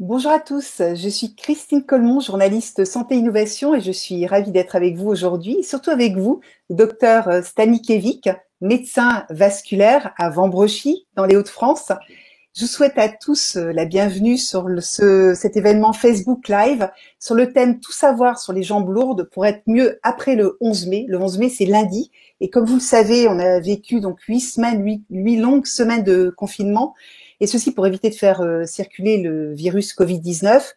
Bonjour à tous, je suis Christine Colmont, journaliste santé innovation et je suis ravie d'être avec vous aujourd'hui, et surtout avec vous, docteur Staniskevic, médecin vasculaire à Vambrochy dans les Hauts-de-France. Je vous souhaite à tous la bienvenue sur cet événement Facebook Live sur le thème Tout savoir sur les jambes lourdes pour être mieux après le 11 mai. Le 11 mai, c'est lundi. Et comme vous le savez, on a vécu donc 8 longues semaines de confinement. Et ceci pour éviter de faire circuler le virus Covid-19.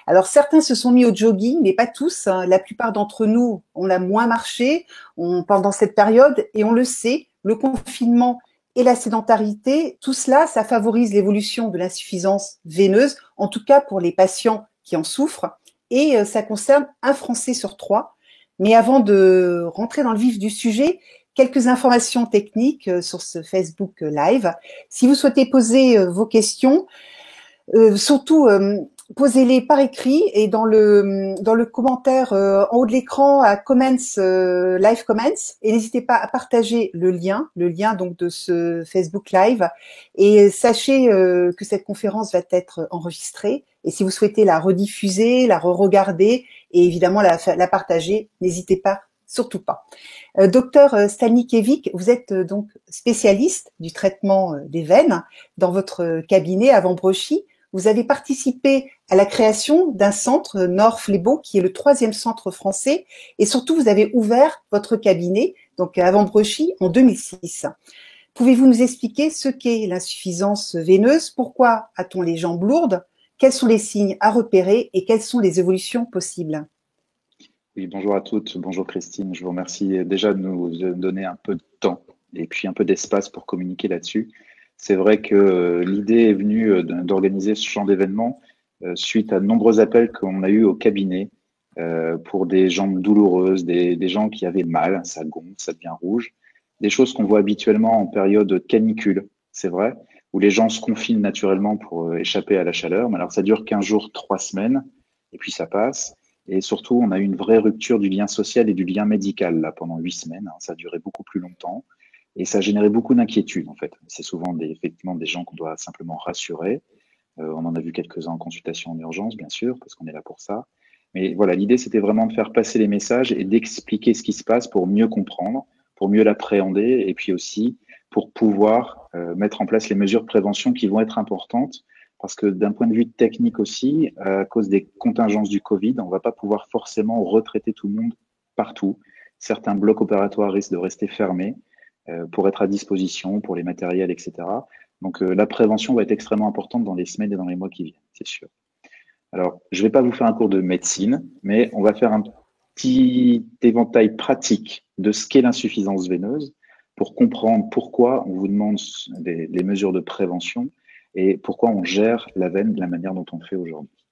Alors certains se sont mis au jogging, mais pas tous, hein. La plupart d'entre nous, on a moins marché pendant cette période. Et on le sait, le confinement et la sédentarité, tout cela, ça favorise l'évolution de l'insuffisance veineuse, en tout cas pour les patients qui en souffrent, et ça concerne un Français sur trois. Mais avant de rentrer dans le vif du sujet, quelques informations techniques sur ce Facebook Live. Si vous souhaitez poser vos questions, surtout posez-les par écrit et dans le commentaire en haut de l'écran à comments, live comments, et n'hésitez pas à partager le lien donc de ce Facebook Live, et sachez que cette conférence va être enregistrée, et si vous souhaitez la rediffuser, la re-regarder et évidemment la partager, n'hésitez pas, surtout pas. Docteur Staniskevic, vous êtes donc spécialiste du traitement des veines dans votre cabinet à Vambrochy. Vous avez participé à la création d'un centre Nord-Flébeau, qui est le 3e centre français, et surtout vous avez ouvert votre cabinet donc à Vambrochy en 2006. Pouvez-vous nous expliquer ce qu'est l'insuffisance veineuse? Pourquoi a-t-on les jambes lourdes? Quels sont les signes à repérer et quelles sont les évolutions possibles? Oui, bonjour à toutes, bonjour Christine. Je vous remercie déjà de nous donner un peu de temps et puis un peu d'espace pour communiquer là-dessus. C'est vrai que l'idée est venue d'organiser ce genre d'événement suite à de nombreux appels qu'on a eus au cabinet pour des jambes douloureuses, des gens qui avaient mal, ça gonfle, ça devient rouge, des choses qu'on voit habituellement en période de canicule, c'est vrai, où les gens se confinent naturellement pour échapper à la chaleur. Mais alors ça dure 15 jours, 3 semaines, et puis ça passe. Et surtout, on a eu une vraie rupture du lien social et du lien médical là pendant 8 semaines. Ça a duré beaucoup plus longtemps et ça a généré beaucoup d'inquiétudes en fait. C'est souvent effectivement des gens qu'on doit simplement rassurer. On en a vu quelques-uns en consultation en urgence, bien sûr, parce qu'on est là pour ça. Mais voilà, l'idée c'était vraiment de faire passer les messages et d'expliquer ce qui se passe pour mieux comprendre, pour mieux l'appréhender et puis aussi pour pouvoir mettre en place les mesures de prévention qui vont être importantes. Parce que d'un point de vue technique aussi, à cause des contingences du Covid, on ne va pas pouvoir forcément retraiter tout le monde partout. Certains blocs opératoires risquent de rester fermés pour être à disposition, pour les matériels, etc. Donc la prévention va être extrêmement importante dans les semaines et dans les mois qui viennent, c'est sûr. Alors, je ne vais pas vous faire un cours de médecine, mais on va faire un petit éventail pratique de ce qu'est l'insuffisance veineuse pour comprendre pourquoi on vous demande les mesures de prévention et pourquoi on gère la veine de la manière dont on le fait aujourd'hui.